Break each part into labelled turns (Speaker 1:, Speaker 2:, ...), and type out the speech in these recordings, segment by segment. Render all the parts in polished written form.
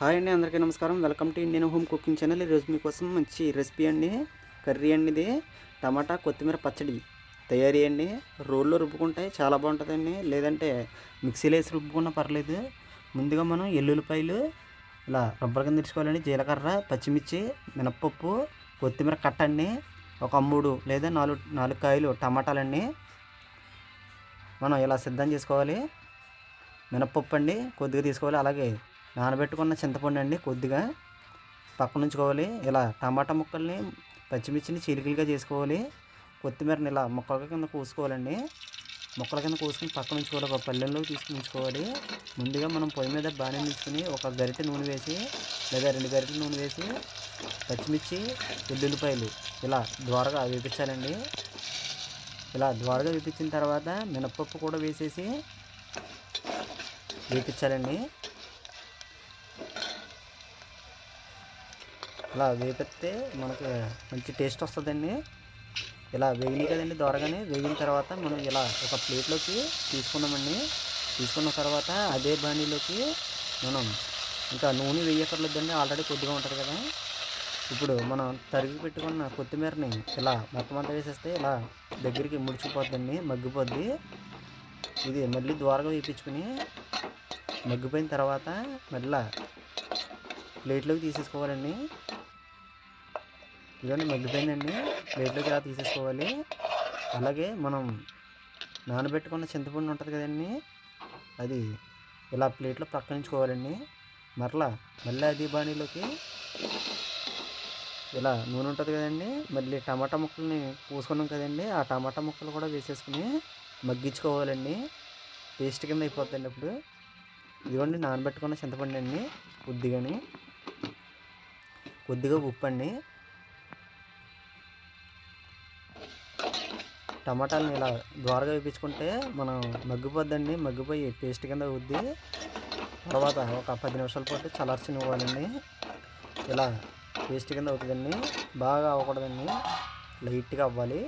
Speaker 1: Hi అండి, అందరికీ నమస్కారం. Welcome to Indian home cooking channel. ఈరోజు మీకోసం మంచి రెసిపీ అండి. కర్రీ అండి ఇది. టమాటా కొత్తిమీర పచ్చడి తయారీ అండి. రోల్లో రుబ్బుకుంటే చాలా బాగుంటుందండి, లేదంటే మిక్సీలో వేసి రుబ్బుకున్నా పర్లేదు. ముందుగా మనం ఎల్లుల్లిపాయలు ఇలా రబ్బర్ కింద తెచ్చుకోవాలండి. జీలకర్ర, పచ్చిమిర్చి, మినప్పప్పు, కొత్తిమీర కట్టండి. ఒక 3 లేదా 4 కాయలు టమాటాలండి మనం ఇలా సిద్ధం చేసుకోవాలి. మినప్పప్పు అండి కొద్దిగా తీసుకోవాలి. అలాగే నానబెట్టుకున్న చింతపండు అండి కొద్దిగా పక్కన ఉంచుకోవాలి. ఇలా టమాటా ముక్కల్ని, పచ్చిమిర్చిని చీలికలుగా చేసుకోవాలి. కొత్తిమీరని ఇలా ముక్కల కింద కోసుకోవాలండి. ముక్కల కింద కోసుకుని పక్కన ఉంచుకోవాలి. ఒక పళ్ళెంలోకి తీసుకుని ఉంచుకోవాలి. ముందుగా మనం పొయ్యి మీద బాణీ ఉంచుకొని ఒక గరిటె నూనె వేసి లేదా 2 గరిటెల నూనె వేసి పచ్చిమిర్చి, వెల్లుల్లిపాయలు ఇలా ద్వారగా వేపించాలండి. ఇలా ద్వారగా వేపించిన తర్వాత మినప్పప్పు కూడా వేసేసి వేపించాలండి. ఇలా వేపిస్తే మనకి మంచి టేస్ట్ వస్తుందండి. ఇలా వేగినాయి కదండి, దోరగానే వేగిన తర్వాత మనం ఇలా ఒక ప్లేట్లోకి తీసుకున్నామండి. తీసుకున్న తర్వాత అదే బాణీలోకి మనం ఇంకా నూనె వేయక్కర్లేదండి, ఆల్రెడీ కొద్దిగా ఉంటుంది కదా. ఇప్పుడు మనం తరిగి పెట్టుకున్న కొత్తిమీరని ఇలా మొత్తం అంతా వేసేస్తే ఇలా దగ్గరికి ముడిచిపోద్దండి, మగ్గిపోద్ది. ఇది మళ్ళీ దోరగా వేయించుకుని మగ్గిపోయిన తర్వాత మళ్ళీ ప్లేట్లోకి తీసేసుకోవాలండి. ఇవన్నీ మగ్గిపోయిందండి, ప్లేట్లోకి ఇలా తీసేసుకోవాలి. అలాగే మనం నానబెట్టుకున్న చింతపండు ఉంటుంది కదండి, అది ఇలా ప్లేట్లో ప్రక్కనించుకోవాలండి. మళ్ళీ అది బాణీలోకి ఇలా నూనె ఉంటుంది కదండి, మళ్ళీ టమాటా ముక్కల్ని పూసుకున్నాం కదండి, ఆ టమాటా ముక్కలు కూడా వేసేసుకుని మగ్గించుకోవాలండి. పేస్ట్ కింద అయిపోతుందండి. అప్పుడు ఇదిగోండి నానబెట్టుకున్న చింతపండు అండి, కొద్దిగా ఉప్పు అండి. టమాటాలను ఇలా ద్వారగా వేయించుకుంటే మనం మగ్గిపోద్దండి, మగ్గిపోయి పేస్ట్ కింద అవుద్ది. తర్వాత ఒక 10 నిమిషాల పాటు చల్లార్చనివ్వాలండి. ఇలా పేస్ట్ కింద అవుతుందండి, బాగా అవ్వకూడదండి, లైట్గా అవ్వాలి.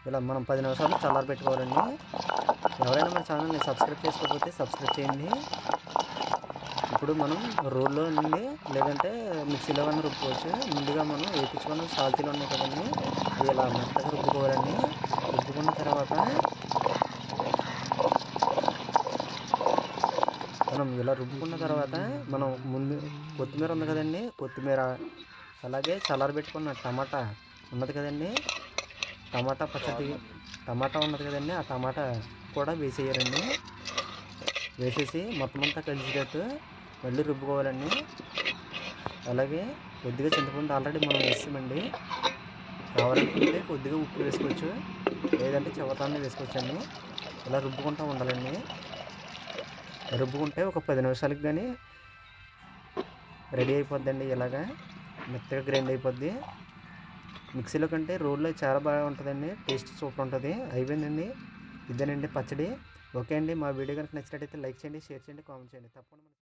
Speaker 1: ఇలా మనం 10 నిమిషాలు చల్లారి పెట్టుకోవాలండి. ఎవరైనా మన ఛానల్ని సబ్స్క్రైబ్ చేసుకోకపోతే సబ్స్క్రైబ్ చేయండి. ఇప్పుడు మనం రోల్లో నుండి లేదంటే మిక్సీలో కానీ రుబ్బుకోవచ్చు. ముందుగా మనం వేయించుకున్న సాల్తీలు ఉన్నాయి కదండి, అవి ఇలా మెత్తగా రుబ్బుకోవాలండి. రుబ్బుకున్న తర్వాత మనం ఇలా రుబ్బుకున్న తర్వాత మనం ముందు కొత్తిమీర ఉంది కదండి, కొత్తిమీర అలాగే చల్లారబెట్టుకున్న టమాటా ఉన్నది కదండి, టమాటా ఉన్నది కదండి, ఆ టమాటా కూడా వేసేయాలండి. వేసేసి మొత్తం అంతా కలిసేటట్టు మళ్ళీ రుబ్బుకోవాలండి. అలాగే కొద్దిగా చింతపండు ఆల్రెడీ మనం వేసామండి. కావాలనుకుంటే కొద్దిగా ఉప్పు వేసుకోవచ్చు, లేదంటే చివరిదాన్ని వేసుకోవచ్చండి. ఇలా రుబ్బుకుంటూ ఉండాలండి. రుబ్బుకుంటే ఒక 10 నిమిషాలకి కానీ రెడీ అయిపోద్దండి. ఇలాగా మెత్తగా గ్రైండ్ అయిపోద్ది. మిక్సీలో కంటే రోల్లో చాలా బాగా ఉంటుందండి, టేస్ట్ సూపర్ ఉంటుంది. అయిపోయిందండి, ఇదేనండి పచ్చడి. ఓకే అండి, మా వీడియో కనుక నచ్చినట్టయితే లైక్ చేయండి, షేర్ చేయండి, కామెంట్ చేయండి తప్పకుండా.